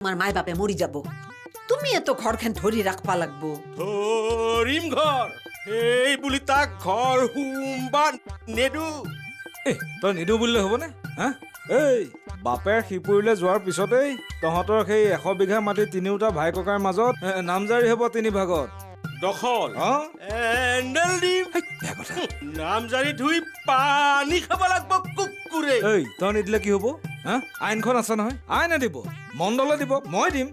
তোমাৰ মায় বাপে মৰি যাব তুমি এত ঘৰখান ধৰি ৰাখবা লাগবো ধৰিম ঘৰ এই বুলি তাক ঘৰ হুম্বা নেদু তই নিদিওঁ বুলিলে হ'বনে হা এই বাপে শিপুৰিলে যোৱাৰ পিছতেই তহঁতৰ সেই 100 বিঘা মাটি তিনিওটা ভাই ককাৰ মাজত নামজাৰি হ'ব 3 ভাগত দখল অঁ এণ্ডেল দিম বেয়া কথা নামজাৰি ধুই পানী খাব লাগব কুকুৰে এই তই নিদিলে কি হ'ব হা আইনখন আছে নহয় আইনে দিব মণ্ডলে দিব মই দিম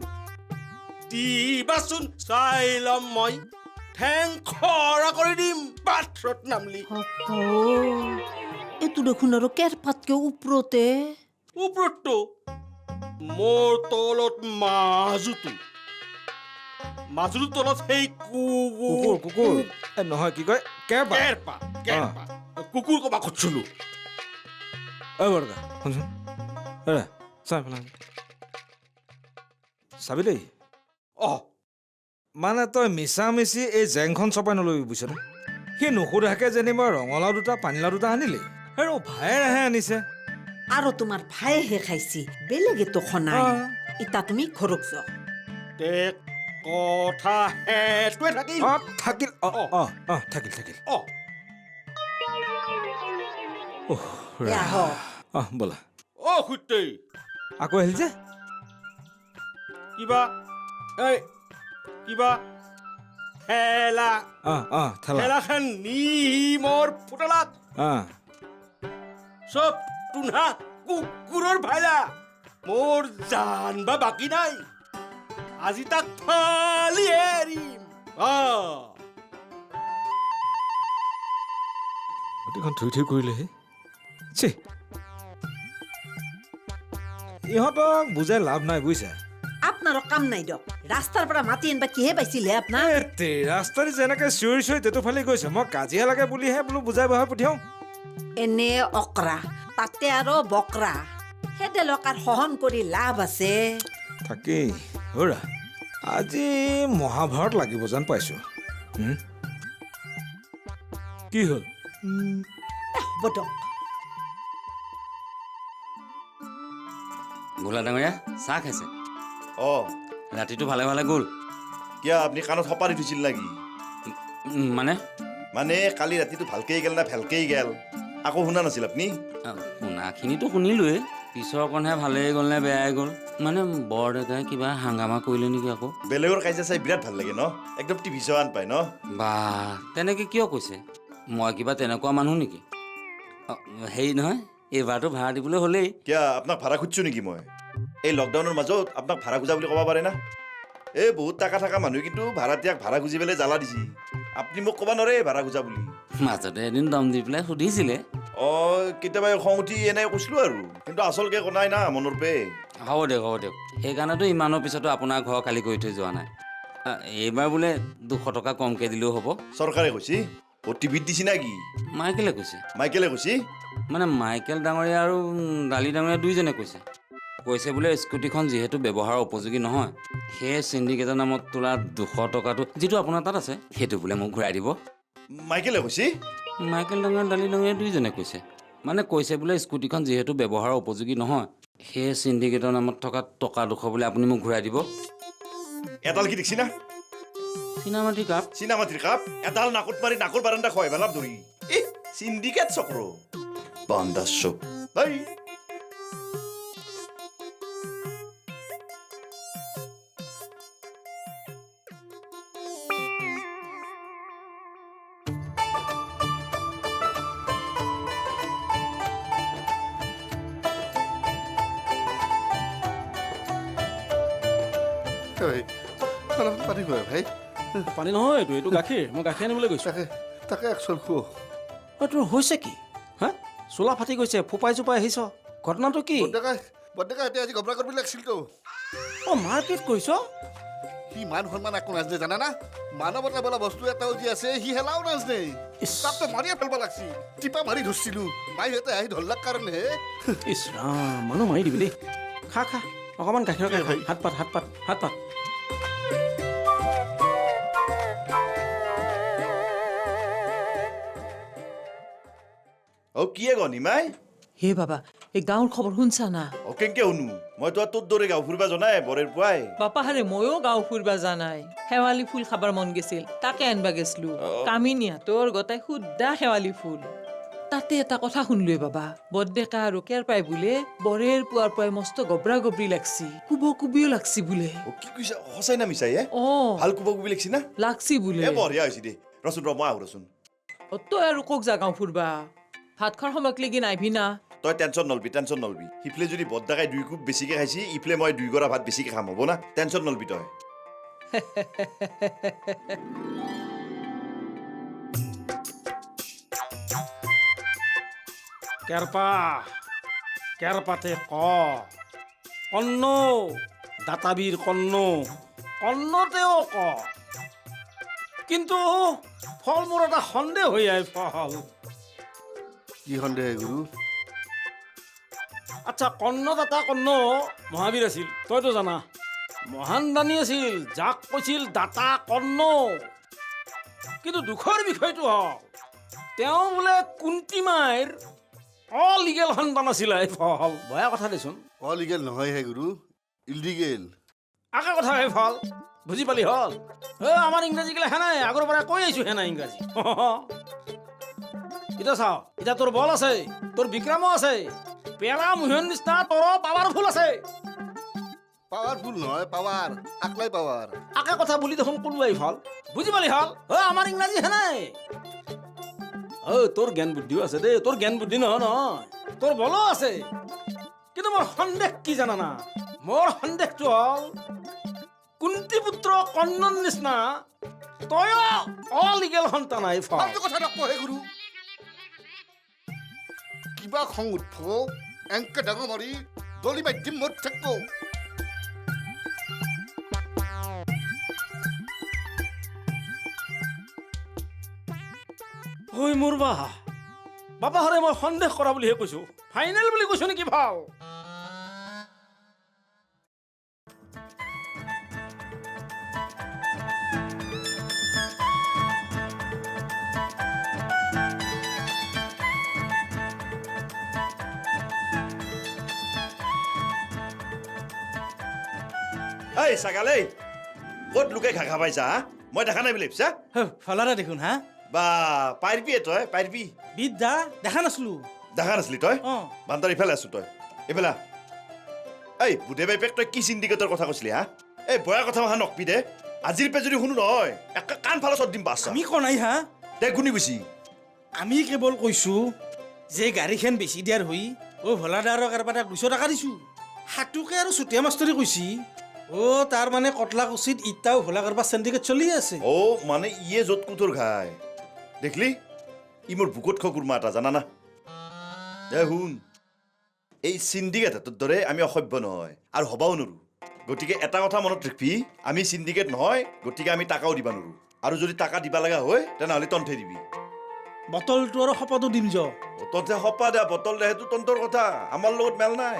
দিবাচোন চাই ল'ম মই ঠেং খৰা কৰি দিম পাথৰত নামলি এইটো দেখোন আৰু কেৰপাতকে ওপৰতে ওপৰততো মোৰ তলত মাজুটোৰ তলত সেই কুকুৰ কুকুৰ নহয় কি কয় কেৰপা কেৰপা কুকুৰ কবা খুজিছিলো ঐ বৰকা শুনচোন চাই পেলাই চাবি দেই মানে তই মিছামিচি এই জেংখন চপাই নলবি বুজিছনে সি নুসুধাকে যেনিবা ৰঙালাও দুটা পানীলাও দুটা আনিলি আৰু ভায়েৰেহে আনিছে আৰু তোমাৰ ভাইহে খাইছি বেলেগেতো খনাই ইতা তুমি ঘৰক যোৱা কথা হেতুৱে থাকিল থাকিল থাকিল বোলা সুতেই আকৌ আহিল যে কিবা খেলাখান নি মোৰ ফুটালাত চব তুনা কুকুৰৰ ভাইলা মোৰ জানবা বাকী নাই আজি তাক ফালি এৰিম গোটেইখন থুই কৰিলেহে ইহঁতক বুজাই লাভ নাই বুজিছা আপনাৰো কাম নাই দিয়ক ৰাস্তাৰ পৰা মাতি আনবা কিহে পাইছিলে আপোনাৰ ৰাস্তাৰে যেনেকে চিঞৰি তেটো ফালে গৈছে মই কাজিয়া লাগে বুলিহে বোলো বুজাই বহাই পঠিয়াও এনে অকৰা তাতে আৰু বকৰা সেদেলক আৰু সহন কৰি লাভ আছে তাকেই হৰা আজি মহাভাৰত লাগিব যেন পাইছো কি হ'ল হ'ব দিয়ক ভোলা ডাঙৰীয়া চাহ খাইছে ৰাতিটো ভালে ভালে গ'ল কিয় আপুনি কাণত সপাৰি থৈছিল নেকি মানে কালি ৰাতিটো ভালকেই গেল না ভালকেই গেল আকৌ শুনা নাছিল আপুনি শুনাখিনিতো শুনিলোৱেই পিছৰ কণহে ভালেই গ'ল নে বেয়াই গ'ল মানে বৰ ডেকাই কিবা হাংগামা কৰিলে নেকি আকৌ বেলেগৰ কাজিয়া চাই বিৰাট ভাল লাগে ন একদম টিভি চোৱা আন পায় ন বা তেনেকে কিয় কৈছে মই কিবা তেনেকুৱা মানুহ নেকি হেৰি নহয় এইবাৰতো ভাড়া দিবলৈ হ'লেই কিয় আপোনাক ভাড়া খুজিছোঁ নেকি মই এই লকডাউনৰ মাজত আপোনাক ভাড়া খোজা বুলি ক'ব পাৰে না এই বহুত টকা থকা মানুহ কিন্তু ভাড়াতীয়াক ভাড়া খুজি পেলাই জ্বালা দিছি আপুনি মোক ক'ব নোৱাৰে ভাড়া খোজা বুলি মাজতে এদিন দম দি পেলাই সুধিছিলে কেতিয়াবা খং উঠি এনেই কৈছিলোঁ আৰু কিন্তু আচলকে কোনাই না মনৰ পে হ'ব দিয়ক সেইকাৰণেতো ইমানৰ পিছতো আপোনাৰ ঘৰ খালী কৰি থৈ যোৱা নাই এইবাৰ বোলে 200 টকা কমকৈ দিলেও হ'ব চৰকাৰে কৈছে টিভিত দিছি না কি মাইকেলে কৈছে মানে মাইকেল ডাঙৰীয়া আৰু ডালি ডাঙৰীয়া দুইজনে কৈছে বোলে স্কুটিখন যিহেতু ব্যৱহাৰৰ উপযোগী নহয় সেই চিণ্ডিকেটৰ নামত তোলা 200 টকাটো যিটো আপোনাৰ তাত আছে সেইটো বোলে মোক ঘূৰাই দিব মাইকেলে কৈছে মাইকেল ডাঙৰীয়া ডালি ডাঙৰীয়া দুইজনে কৈছে বোলে স্কুটিখন যিহেতু ব্যৱহাৰৰ উপযোগী নহয় সেই চিণ্ডিকেটৰ নামত থকা টকা 200 বোলে আপুনি মোক ঘূৰাই দিব এডাল কি দেখিছি না চিনামাটিৰ কাপ এডাল নাকত মাৰি নাকৰ বাৰান্দা খুৱাই পেলাম ধৰি চিণ্ডিকেট চক্ৰ বান্দাৰ চক পানী খুৱাই ভাই পানী নহয় এইটো গাখীৰ মই গাখীৰ আনিবলৈ গৈছোঁ তাকে একচোন খুব তোৰ হৈছে কি হা চোলা ফাটি গৈছে ফোপাই চোপাই আহিছ ঘটনাটো কি বৰ্ডেকা এতিয়া আজি ঘবৰা কৰিব লাগিছিলতো মাৰপিট কৰিছ সি মান সন্মান একো নাজানে জানা না মানৱতা বোলা বস্তু এটাও যি আছে সি হেলাও নাজানে তাতে মাৰিয়ে পেলাব লাগছি টিপা মাৰি ধৰিছিলো মাইহঁতে আহি ধৰলাক কাৰণেহে ইছ ৰাম মানুহ মাৰি দিবি দেই খা অকণমান গাখীৰ হাত পাত কিয়ে গনি মাই হে বাবা এই গাঁৱৰ খবৰ শুনছা না অ কেংকে শুনো মইতো আৰু তোৰ দৰে গাঁও ফুৰিবা জনাই বৰেৰ পুৱাই বাপাহাৰে ময়ো গাঁও ফুৰবা জানাই শেৱালি ফুল খাবাৰ মন গেছিল তাকে আনবা গেছলো কামিনীহঁতৰ গোটাই শুদ্ধা শেৱালি ফুল তাতে এটা কথা শুনলোৱে বাবা বৰডেকা আৰু কেৰ পাই বোলে বৰেৰ পুৱাৰ পৰাই মস্ত গবৰা গবৰি লাগছি কুবিও লাগছি বোলে অ কি কৈছা সঁচাই না মিছাই অ ভাল কুবা কুবি লিখছি না লাগছি বোলে বঢ়িয়া হৈছে দে ৰচোন ৰ মই আহো ৰচোন তই আৰু কক যা গাঁও ফুৰবা ভাত খোৱাৰ সময়ক লেগি নাইভি না তই টেনশ্যন নলবি সিফালে যদি বদ্দাকাই 2 কোপ বেছিকে খাইছি ইফালে মই 2 গৰা ভাত বেছিকে খাম হ'ব না টেনশ্যন নলবি তই কেৰপাতে কন্ন দাতাবীৰ কন্নতেও কিন্তু ফল মোৰ এটা সন্দেহ হৈ আহে ফল কি সন্দেহ গুৰু আচ্ছা কন্নদাতা কন্ন মহাবীৰ আছিল তইতো জানা মহান দানী আছিল যাক কৈছিল দাতা কন্ন কিন্তু দুখৰ বিষয়টো হ'ল তেওঁ বোলে কুন্তি মাইৰ অলিগেল সন্তান আছিলে ফল বেয়া কথা দেচোন অলিগেল নহয় হে গুৰু ইলিগেল আকা কথা হে ফল বুজি পালি হল আমাৰ ইংৰাজী গিলা হেনাই আগৰ পৰা কৈ আহিছো হেনা ইংৰাজী এতিয়া চাও এতিয়া তোৰ বল আছে তোৰ বিক্ৰমো আছে পেৰা মোহন নিচিনা তোৰ পাৱাৰফুল আছে পাৱাৰফুল নহয় পাৱাৰ আকলাই পাৱাৰ আকা কথা বুলি দেখোন ক'লোৱাই ফল বুজি পালি হল আমাৰ ইংৰাজী হেনাই তোৰ জ্ঞান বুদ্ধিও আছে দেই তোৰ জ্ঞান বুদ্ধি নহয় তোৰ বলো আছে কিন্তু মোৰ সন্দেহ কি জানানা মোৰ সন্দেহটো হ'ল কুন্তি পুত্ৰ কন্নৰ নিচিনা তই অলিগেল সন্তান আহি ফল ফালতু কথা নকওঁ হে গুৰু কিবা খং উঠব এংকে ডাঙৰ মাৰি দলি মাধ্যম মত থাকিব ঐ মোৰ বাপাহৰে মই সন্দেহ কৰা বুলিহে কৈছো ফাইনেল বুলি কৈছো নেকি ভাল এই ছাগালে ক'ত লুকাই ঘাঘা পাইছা হা মই দেখা নাই বুলি ভাবিছা ফালাৰা দেখোন হা বা পাৰিবি তই পাৰিবি বিদ্যা দেখা নাছিলো দেখা নাছিলি তই বান্দাৰ ইফালে আছো তই এইফালে এই বুধে বাইপেক তই কি চিণ্ডিকেটৰ কথা কৈছিলি হা এই বয়া কথা অহা নকবি দে আজিৰ পে যদি শুনো নহয় একে কাণ ফালে চত দিম বাছ আমি কোৱা নাই হা দে কোনি গৈছি আমি কেৱল কৈছো যে গাড়ীখন বেছি দিয়াৰ হৈ ভোলাদাৰক আৰু 200 টকা দিছো হাতুকে আৰু চুতীয়া মাষ্টৰে কৈছি তাৰ মানে কটলা কুচিত ইটাও ভোলা কৰবা চেণ্ডিকেট চলি আছে মানে ইয়ে য'ত কুটোৰ ঘাই দেখলি ই মোৰ বুকুত খকুৰমা এটা জানা না দে শুন এই চিণ্ডিকেটৰ দৰে আমি অসভ্য নহয় আৰু হবাও নোৱাৰো গতিকে এটা কথা মনত ৰাখবি আমি চিণ্ডিকেট নহয় গতিকে আমি টাকাও দিবা নোৱাৰো আৰু যদি টাকা দিবা লগা হয় তেনেহ'লে তন্থে দিবি বটলটো আৰু সপাতো দিম য তন্থে সপা দে বটল দে সেইটো তন্তৰ কথা আমাৰ লগত মেল নাই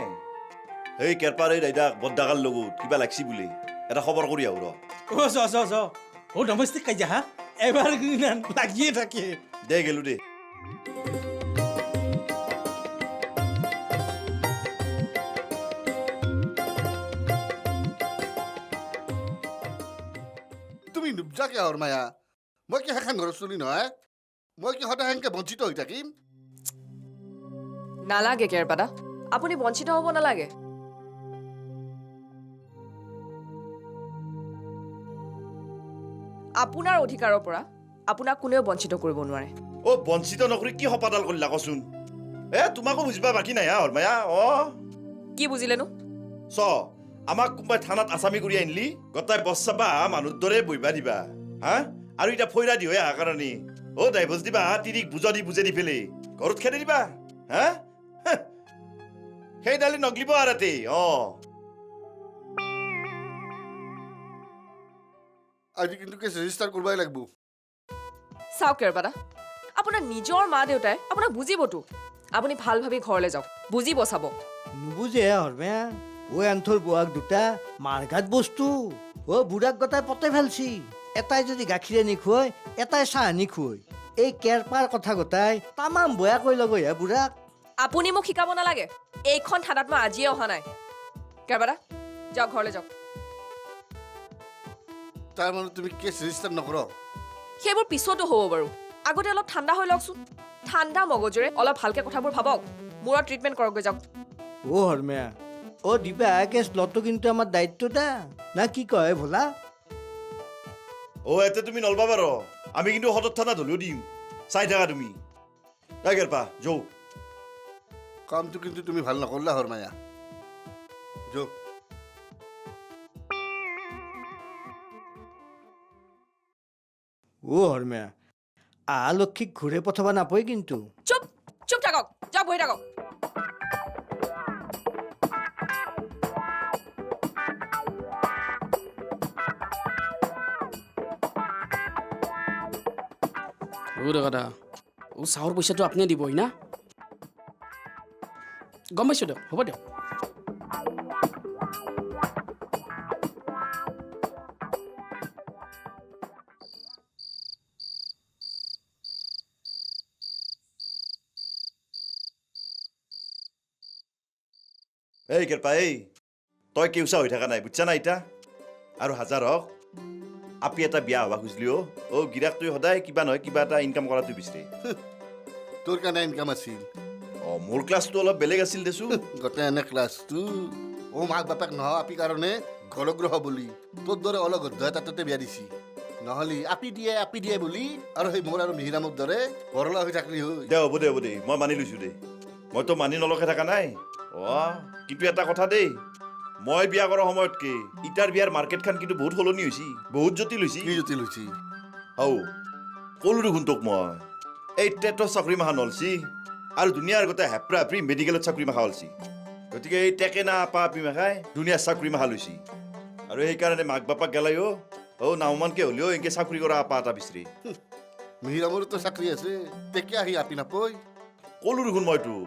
এই কেৰপাৰ এই দাইদাক বদ্দাকাৰ লগত কিবা লাগছি বুলি এটা খবৰ কৰি আহো ৰ ডমেষ্টিক কাজিয়া হা এবাৰ লাগিয়ে থাকে দে গেলো দে তুমি নুবজা কিয় হৰ মায়া মই কি সেইখন ঘৰত চলি নহয় মই কি সদায় সেনেকে বঞ্চিত হৈ থাকিম নালাগে কেৰপাদা আপুনি বঞ্চিত হ'ব নালাগে আপোনাৰ অধিকাৰৰ পৰা আপোনাক কোনেও বঞ্চিত কৰিব নোৱাৰে বঞ্চিত নকৰি কি সপাদাল কৰিলা কচোন তোমাকো বুজিবা বাকী নাই হা হৰমায়া কি বুজিলেনো চ আমাক কোনোবাই থানাত আছামি কৰি আনিলি গোটাই বচাবা মানুহৰ দৰে বহিবা দিবা হা আৰু এতিয়া ফৈৰা দি হৈ অহা কাৰণে ডাইভৰ্চ দিবা তিৰিক বুজাই দি পেলাই ঘৰত খেদি দিবা হা সেই ডালি নগলিব আৰাতে আজি কিন্তু কেছ ৰেজিষ্টাৰ কৰিবই লাগিব চাওক কেৰপাদা আপোনাৰ নিজৰ মা দেউতাই আপোনাক বুজিবতো আপুনি ভাল ভাবি ঘৰলৈ যাওক বুজিব চাব নুবুজে হৰমায়া আন্থৰ বুঢ়াক দুটা মাৰঘাট বস্তু বুঢ়াক গতাই পতে ফেলছি এটাই যদি গাখীৰে নিখুৱাই এটাই চাহ নিখুৱাই এই কেৰপাৰ কথা গতাই তামাম বয়া কৈ লগ বুঢ়াক আপুনি মোক শিকাব নালাগে এইখন থানাত মই আজিয়ে অহা নাই কেৰবাদা যাওক ঘৰলৈ যাওক তাৰ মানে তুমি কেছ ৰেজিষ্টাৰ নকৰ সেইবোৰ পিছতো হ'ব বাৰু আগতে অলপ ঠাণ্ডা হৈ লওকচোন ঠাণ্ডা মগজুৰে অলপ ভালকে কথাবোৰ ভাবক মূৰত ট্ৰিটমেণ্ট কৰকগৈ যাওক ও হৰমেয়া ও দিবা কেছ লটো কিন্তু আমাৰ দায়িত্ব দা না কি কয় ভোলা এতে তুমি নলবা পাৰ আমি কিন্তু সদৰ থানা ধুলেও দিম চাই থাকা তুমি টাইগাৰ পা যৌ কামটো কিন্তু তুমি ভাল নকৰলা হৰমায়া যো ও হৰমেয়া লক্ষীক ঘূৰে পঠাবা নাপয় কিন্তু চুপ চুপ থাকক যাওক বহি থাকক দাদা চাহৰ পইচাটো আপুনি দিবই না গম পাইছোঁ দিয়ক হ'ব দিয়ক এই কেৰপা তই কেউচা হৈ থকা নাই বুজছা না ইতা আৰু হাজাৰ হওক আপি এটা বিয়া হবা খুজিলি গিৰাক তুই সদায় কিবা নহয় কিবা এটা ইনকাম কৰাটো বিচাৰে তোৰ কাৰণে ইনকাম আছিল মোৰ ক্লাছটো অলপ বেলেগ আছিল দেচোন গোটেই এনে ক্লাছটো মাক বাপেক নহয় আপি কাৰণে ঘৰগ্ৰহ বুলি তোৰ দৰে অলপ গদ্ধ এটা তাতে বিয়া দিছি নহ'লে আপি দিয়ে বুলি আৰু সেই মোৰ আৰু মিহিৰামৰ দৰে বৰলা হৈ থাকলি হৈ দে হ'ব দে মই মানি লৈছো দে মইতো মানি নলকে থকা নাই কিন্তু এটা কথা দেই মই বিয়া কৰা সময়তকে ইটাৰ বিয়াৰ মাৰ্কেটখন কিন্তু বহুত সলনি হৈছে বহুত জটিল হৈছে কি জটিল হৈছে ক'লো দেখোন তোক মই এই টেটৰ চাকৰি মাখা নলছি আৰু দুনিয়াৰ গোটেই হেপ্ৰা হেপ্ৰি মেডিকেলত চাকৰি মাখা হলছি গতিকে এই টেকে না আপা আপি মাখাই দুনিয়াৰ চাকৰি মাখা লৈছি আৰু সেইকাৰণে মাক বাপাক গেলাই নাওমানকে হ'লেও এনেকে চাকৰি কৰা আপা এটা বিচাৰি মিহিৰামৰতো চাকৰি আছে তেকে আহি আপি নাপয় ক'লো দেখোন মই তোক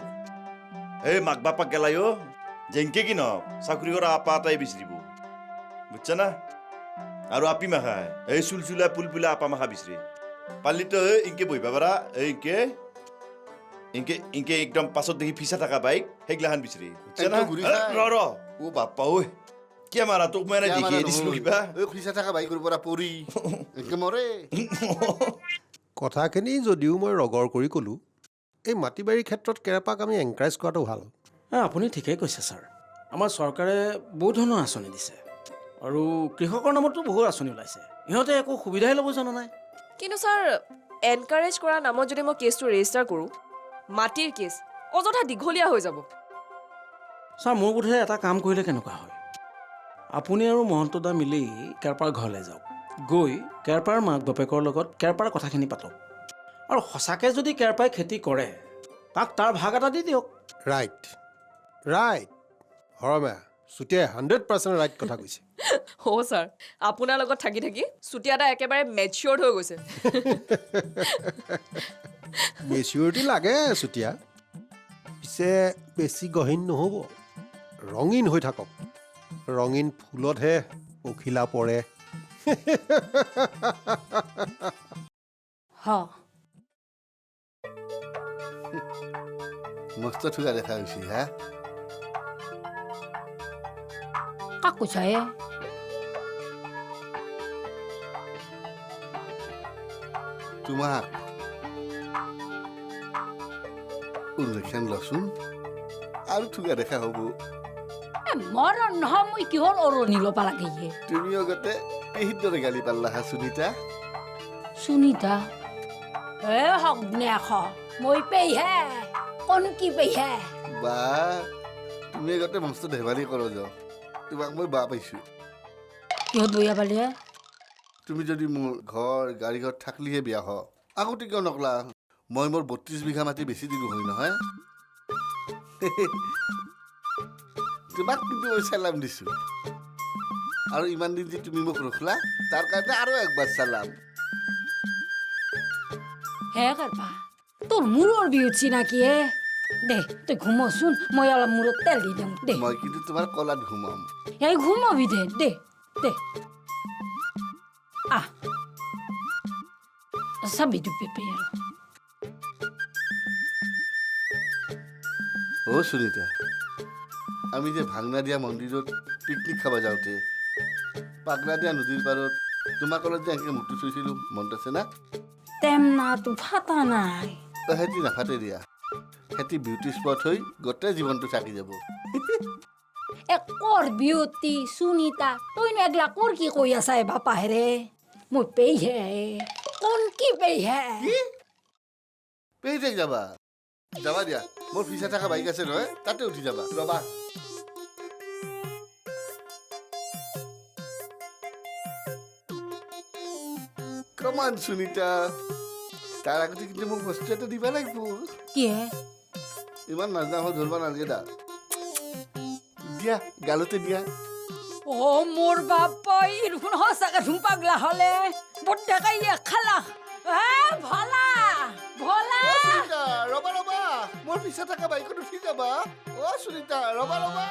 এই মাক বাপাক গেলাই যেনকে কি নহওক চাকৰি কৰা আপা এটাই বিচাৰিব বুজছা না আৰু আপি মাখাই এই চুলচুলা পুলপুলা আপা মাখা বিচাৰে পালিতো ইনকে বহিবা পাৰা ইনকে একদম পাছত দেখি ফিচা থকা বাইক সেইগিলাখান বিচাৰে বাপ্পা কিয় মাৰা তোক মই এনে দেখিয়ে দিছিলো কিবা ফিচা থকা বাইকৰ পৰা পৰি এনেকে মৰে কথাখিনি যদিও মই ৰগৰ কৰি ক'লোঁ এই মাটি বাৰীৰ ক্ষেত্ৰত কেৰেপাক আমি এনকাৰেজ কৰাটো ভাল আপুনি ঠিকেই কৈছে ছাৰ আমাৰ চৰকাৰে বহুত ধৰণৰ আঁচনি দিছে আৰু কৃষকৰ নামতো বহুত আঁচনি ওলাইছে ইহঁতে একো সুবিধাই ল'ব জনা নাই কিন্তু ছাৰ এনকাৰেজ কৰা নামত যদি মই কেছটো ৰেজিষ্টাৰ কৰোঁ মাটিৰ কেছ অযথা দীঘলীয়া হৈ যাব ছাৰ মোৰ বোধে এটা কাম কৰিলে কেনেকুৱা হয় আপুনি আৰু মহন্ত দা মিলি কেৰপাৰ ঘৰলৈ যাওক গৈ কেৰপাৰ মাক বাপেকৰ লগত কেৰপাৰ কথাখিনি পাতক আৰু সঁচাকৈ যদি কেৰপাই খেতি কৰে তাক তাৰ ভাগ এটা দি দিয়ক ৰাইট হৰমা চুতীয়াই 100% ৰাইট কথা কৈছে ছাৰ আপোনাৰ লগত থাকি থাকি চুতীয়া দা একেবাৰে মেচিয়ৰ্ড হৈ গৈছে মেচিউৰিটি লাগে চুতীয়া পিছে বেছি গহীন নহ'ব ৰঙীন হৈ থাকক ৰঙীন ফুলতহে পখিলা পৰে মস্ত ঠুকা দেখা হৈছে হা কাক কৈছা তোমাক উল্লেখন লচোন আৰু ঠুকা দেখা হ'ব মোৰ নহয় মই কিহৰ অৰণি ল'বা লাগে তুমি আগতে পেহীৰ দৰে গালি পাল্লা হা সুনীতা হক নেখ মই পেহে কোন কি পেহে বা তুমি আগতে মস্ত ধেমালি কৰ যাওঁ তোমাক মই বা পাইছো কিহত বহিয়া পালি তুমি যদি মোৰ ঘৰ গাড়ী ঘৰত থাকলিহে বিয়া হ আগতে কিয় নকলা মই মোৰ 32 বিঘা মাটি বেছি দিলো হয় নহয় তোমাক কিন্তু মই চালাম দিছো আৰু ইমান দিন যে তুমি মোক ৰখলা তাৰ কাৰণে আৰু একবাৰ চালাম হে কৰবা তোৰ মূৰৰ বিহুত চিনাকি দে তই ঘুমচোন মই অলপ মূৰত তেল দি দিওঁ দে মই কিন্তু তোমাৰ কলাত ঘুমাম এই ঘুমাবি দে চাবি তো পেপে আৰু অ' সুনীতা, আমি যে ভাংনা দিয়া মন্দিৰত পিকনিক খাব যাওঁতে পাগলা দিয়া নদীৰ পাৰত তোমাক অলপ যে এনেকৈ মুক্তি চুইছিলোঁ মনত আছে না? টেমনাটো ফাটা নাই। সেহেঁতি নাফাতে দিয়া, সেহেঁতি বিউটি স্পট হৈ গোটেই জীৱনটো চাকি যাব। কৰ বিউতি সুনীতা তইনো এগলা কৰ কি কৈ আছা এ বাপাহেৰে? মই পেইহে কোন কি পেইহে? পেহিতেক যাবা যাবা দিয়া, মোৰ ফিচা থকা বাইক আছে নহয়, তাতে উঠি যাবা। ৰবা কমান সুনীতা, তাৰ আগতে কিন্তু মোক বস্তু এটা দিবা লাগিব। কিয়ে? ইমান নাজনা হ'ল ধৰিব নালাগে দা, দিয়া গালতে দিয়া। ও মোর বাপ্পা এরকম হসাকা ঢুম পাগলা হলে বড্ডা কাইয়া খালা ভলা ভলা। সুনীতা ৰবা ৰবা, মোৰ ফিচা থকা বাইকত উঠি যাবা। অ' সুনীতা ৰবা ৰবা।